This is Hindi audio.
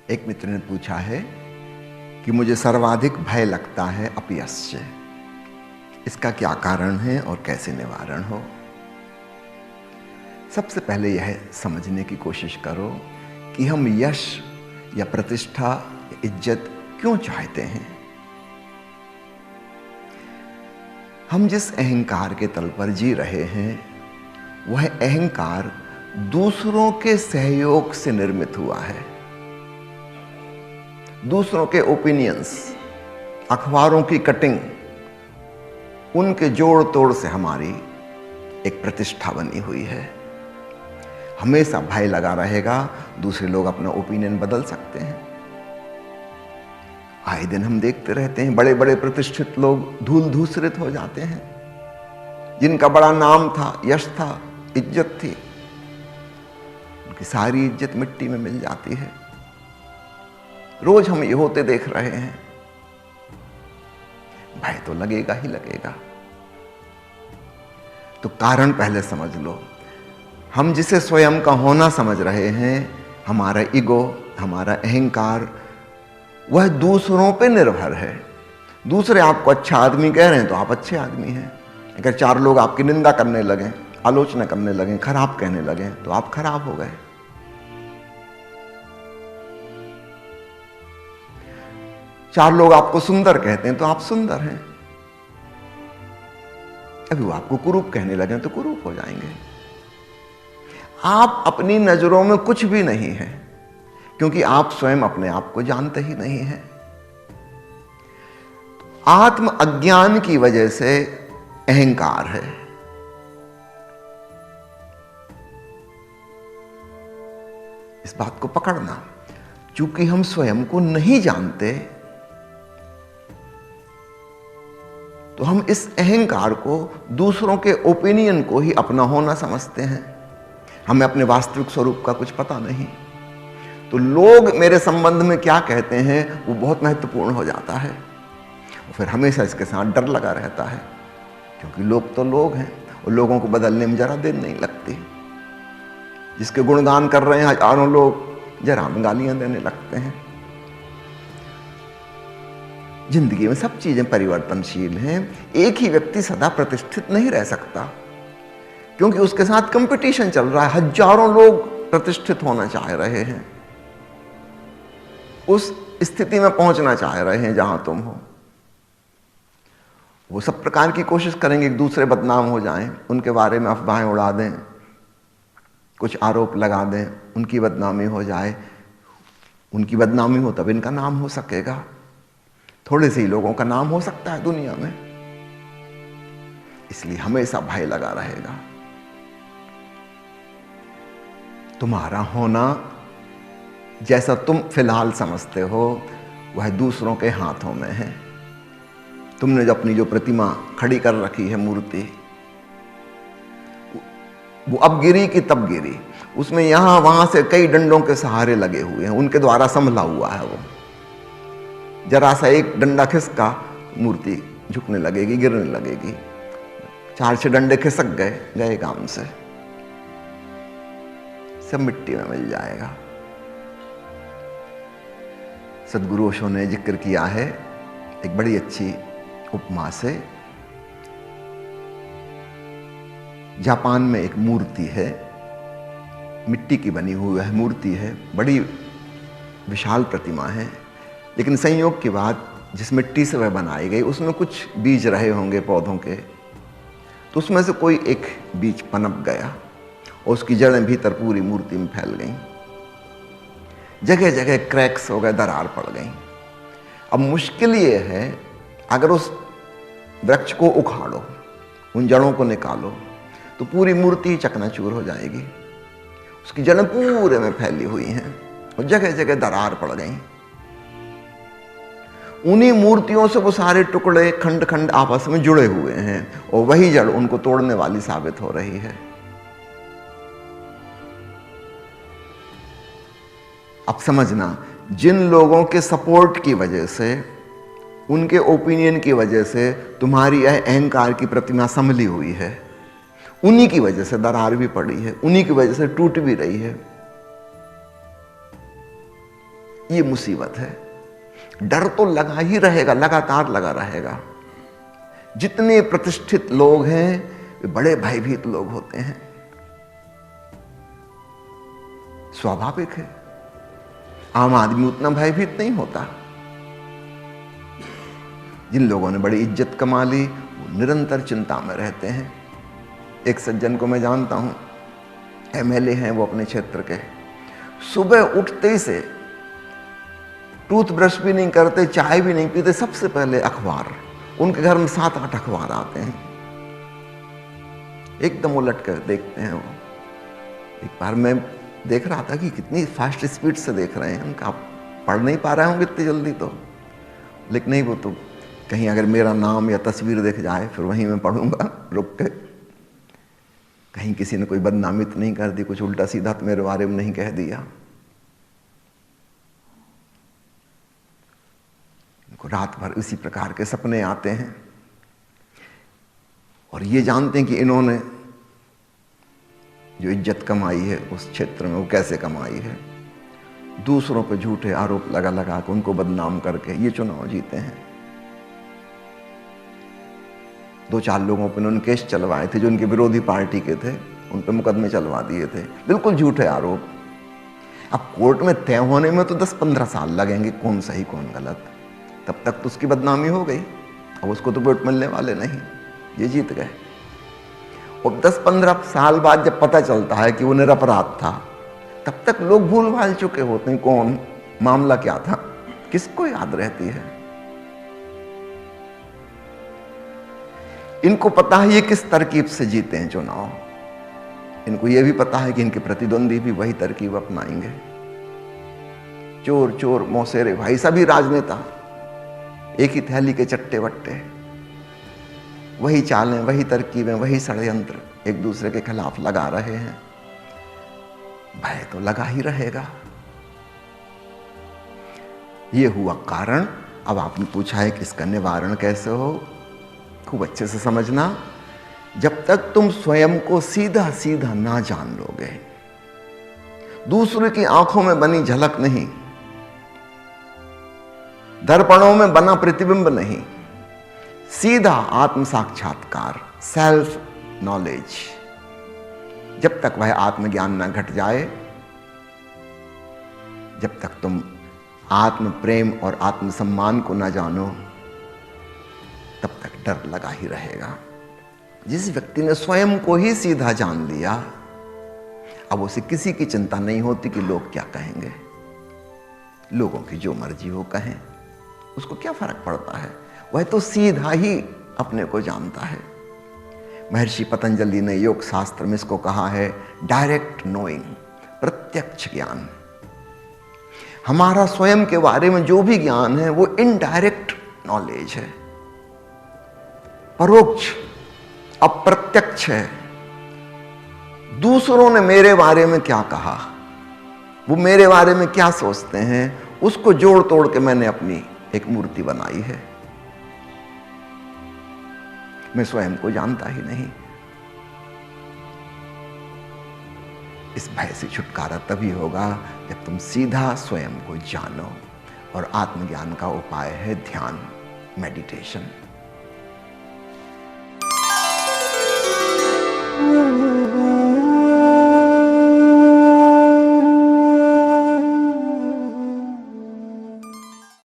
एक मित्र ने पूछा है कि मुझे सर्वाधिक भय लगता है अपयश से। इसका क्या कारण है और कैसे निवारण हो? सबसे पहले यह समझने की कोशिश करो कि हम यश या प्रतिष्ठा या इज्जत क्यों चाहते हैं। हम जिस अहंकार के तल पर जी रहे हैं वह अहंकार दूसरों के सहयोग से निर्मित हुआ है। दूसरों के ओपिनियंस, अखबारों की कटिंग, उनके जोड़ तोड़ से हमारी एक प्रतिष्ठा बनी हुई है। हमेशा भय लगा रहेगा, दूसरे लोग अपना ओपिनियन बदल सकते हैं। आए दिन हम देखते रहते हैं बड़े बड़े प्रतिष्ठित लोग धूल धूसरित हो जाते हैं। जिनका बड़ा नाम था, यश था, इज्जत थी, उनकी सारी इज्जत मिट्टी में मिल जाती है। रोज हम ये होते देख रहे हैं। भय तो लगेगा ही लगेगा। तो कारण पहले समझ लो। हम जिसे स्वयं का होना समझ रहे हैं, हमारा ईगो, हमारा अहंकार, वह दूसरों पे निर्भर है। दूसरे आपको अच्छा आदमी कह रहे हैं तो आप अच्छे आदमी हैं। अगर चार लोग आपकी निंदा करने लगें, आलोचना करने लगें, खराब कहने लगें तो आप खराब हो गए। चार लोग आपको सुंदर कहते हैं तो आप सुंदर हैं। अभी वो आपको कुरूप कहने लगे तो कुरूप हो जाएंगे। आप अपनी नजरों में कुछ भी नहीं हैं, क्योंकि आप स्वयं अपने आप को जानते ही नहीं हैं। आत्म अज्ञान की वजह से अहंकार है। इस बात को पकड़ना, चूंकि हम स्वयं को नहीं जानते तो हम इस अहंकार को, दूसरों के ओपिनियन को ही अपना होना समझते हैं। हमें अपने वास्तविक स्वरूप का कुछ पता नहीं। तो लोग मेरे संबंध में क्या कहते हैं वो बहुत महत्वपूर्ण हो जाता है। और फिर हमेशा इसके साथ डर लगा रहता है, क्योंकि लोग तो लोग हैं और लोगों को बदलने में जरा देर नहीं लगती। जिसके गुणगान कर रहे हैं हजारों लोग, जरा में गालियां देने लगते हैं। जिंदगी में सब चीजें परिवर्तनशील हैं। एक ही व्यक्ति सदा प्रतिष्ठित नहीं रह सकता, क्योंकि उसके साथ कंपटीशन चल रहा है। हजारों लोग प्रतिष्ठित होना चाह रहे हैं, उस स्थिति में पहुंचना चाह रहे हैं जहां तुम हो। वो सब प्रकार की कोशिश करेंगे एक दूसरे बदनाम हो जाएं, उनके बारे में अफवाहें उड़ा दें, कुछ आरोप लगा दें, उनकी बदनामी हो जाए। उनकी बदनामी हो तब इनका नाम हो सकेगा। थोड़े से ही लोगों का नाम हो सकता है दुनिया में। इसलिए हमेशा भय लगा रहेगा। तुम्हारा होना जैसा तुम फिलहाल समझते हो वह दूसरों के हाथों में है। तुमने जो अपनी प्रतिमा खड़ी कर रखी है, मूर्ति, वो अब गिरी कि तब गिरी। उसमें यहां वहां से कई डंडों के सहारे लगे हुए हैं, उनके द्वारा संभला हुआ है। वो जरा सा एक डंडा खिसका, मूर्ति झुकने लगेगी, गिरने लगेगी। चार छह डंडे खिसक गए काम से, सब मिट्टी में मिल जाएगा। सदगुरु ओशो ने जिक्र किया है एक बड़ी अच्छी उपमा से। जापान में एक मूर्ति है, मिट्टी की बनी हुई है मूर्ति है, बड़ी विशाल प्रतिमा है। लेकिन संयोग की बात, जिस मिट्टी से वह बनाई गई उसमें कुछ बीज रहे होंगे पौधों के, तो उसमें से कोई एक बीज पनप गया और उसकी जड़ें भीतर पूरी मूर्ति में फैल गईं। जगह जगह क्रैक्स हो गए, दरार पड़ गई। अब मुश्किल ये है, अगर उस वृक्ष को उखाड़ो, उन जड़ों को निकालो, तो पूरी मूर्ति चकनाचूर हो जाएगी। उसकी जड़ें पूरे में फैली हुई हैं और जगह जगह दरार पड़ गई। उन्हीं मूर्तियों से वो सारे टुकड़े खंड खंड आपस में जुड़े हुए हैं और वही जड़ उनको तोड़ने वाली साबित हो रही है। अब समझना, जिन लोगों के सपोर्ट की वजह से, उनके ओपिनियन की वजह से तुम्हारी यह अहंकार की प्रतिमा संभली हुई है, उन्हीं की वजह से दरार भी पड़ी है, उन्हीं की वजह से टूट भी रही है। ये मुसीबत है। डर तो लगा ही रहेगा, लगातार लगा रहेगा। जितने प्रतिष्ठित लोग हैं वे बड़े भयभीत लोग होते हैं, स्वाभाविक है। आम आदमी उतना भयभीत नहीं होता। जिन लोगों ने बड़ी इज्जत कमा ली वो निरंतर चिंता में रहते हैं। एक सज्जन को मैं जानता हूं, एमएलए हैं वो अपने क्षेत्र के। सुबह उठते ही से टूथब्रश भी नहीं करते, चाय भी नहीं पीते, सबसे पहले अखबार। उनके घर में 7-8 अखबार आते हैं, एकदम उलट कर देखते हैं वो। एक बार मैं देख रहा था कि कितनी फास्ट स्पीड से देख रहे हैं, उनका पढ़ नहीं पा रहे होंगे इतनी जल्दी तो, लेकिन नहीं, वो तो कहीं अगर मेरा नाम या तस्वीर दिख जाए फिर वहीं मैं पढ़ूंगा रुक के। कहीं किसी ने कोई बदनामी तो नहीं कर दी, कुछ उल्टा सीधा तो मेरे बारे में नहीं कह दिया। इनको रात भर इसी प्रकार के सपने आते हैं और ये जानते हैं कि इन्होंने जो इज्जत कमाई है उस क्षेत्र में वो कैसे कमाई है। दूसरों पर झूठे आरोप लगा लगा के उनको बदनाम करके ये चुनाव जीते हैं। 2-4 लोगों पर उन्होंने केस चलवाए थे जो उनके विरोधी पार्टी के थे, उन पर मुकदमे चलवा दिए थे, बिल्कुल झूठे आरोप। अब कोर्ट में तय होने में तो 10-15 साल लगेंगे, कौन सही कौन गलत। तब तक तो उसकी बदनामी हो गई, अब उसको तो वोट मिलने वाले नहीं, ये जीत गए। और 10-15 साल बाद जब पता चलता है कि वो निरपराध था, तब तक लोग भूल भाल चुके होते हैं कौन, मामला क्या था, किसको याद रहती है। इनको पता है ये किस तरकीब से जीते हैं चुनाव। इनको यह भी पता है कि इनके प्रतिद्वंदी भी वही तरकीब अपनाएंगे। चोर चोर मौसेरे भाई, सभी राजनेता एक ही थैली के चट्टे बट्टे, वही चालें, वही तरकीबें, वही षड्यंत्र एक दूसरे के खिलाफ लगा रहे हैं। भय तो लगा ही रहेगा। यह हुआ कारण। अब आपने पूछा है कि इसका निवारण कैसे हो। खूब अच्छे से समझना, जब तक तुम स्वयं को सीधा सीधा ना जान लोगे, दूसरे की आंखों में बनी झलक नहीं, दर्पणों में बना प्रतिबिंब नहीं, सीधा आत्म साक्षात्कार, सेल्फ नॉलेज, जब तक वह आत्मज्ञान ना घट जाए, जब तक तुम आत्म प्रेम और आत्म सम्मान को ना जानो, तब तक डर लगा ही रहेगा। जिस व्यक्ति ने स्वयं को ही सीधा जान लिया, अब उसे किसी की चिंता नहीं होती कि लोग क्या कहेंगे। लोगों की जो मर्जी हो कहें, उसको क्या फर्क पड़ता है, वह तो सीधा ही अपने को जानता है। महर्षि पतंजलि ने योग शास्त्र में इसको कहा है डायरेक्ट नोइंग, प्रत्यक्ष ज्ञान। हमारा स्वयं के बारे में जो भी ज्ञान है वो इनडायरेक्ट नॉलेज है, परोक्ष, अप्रत्यक्ष है। दूसरों ने मेरे बारे में क्या कहा, वो मेरे बारे में क्या सोचते हैं, उसको जोड़ तोड़ के मैंने अपनी एक मूर्ति बनाई है। मैं स्वयं को जानता ही नहीं। इस भय से छुटकारा तभी होगा जब तुम सीधा स्वयं को जानो। और आत्मज्ञान का उपाय है ध्यान, मेडिटेशन।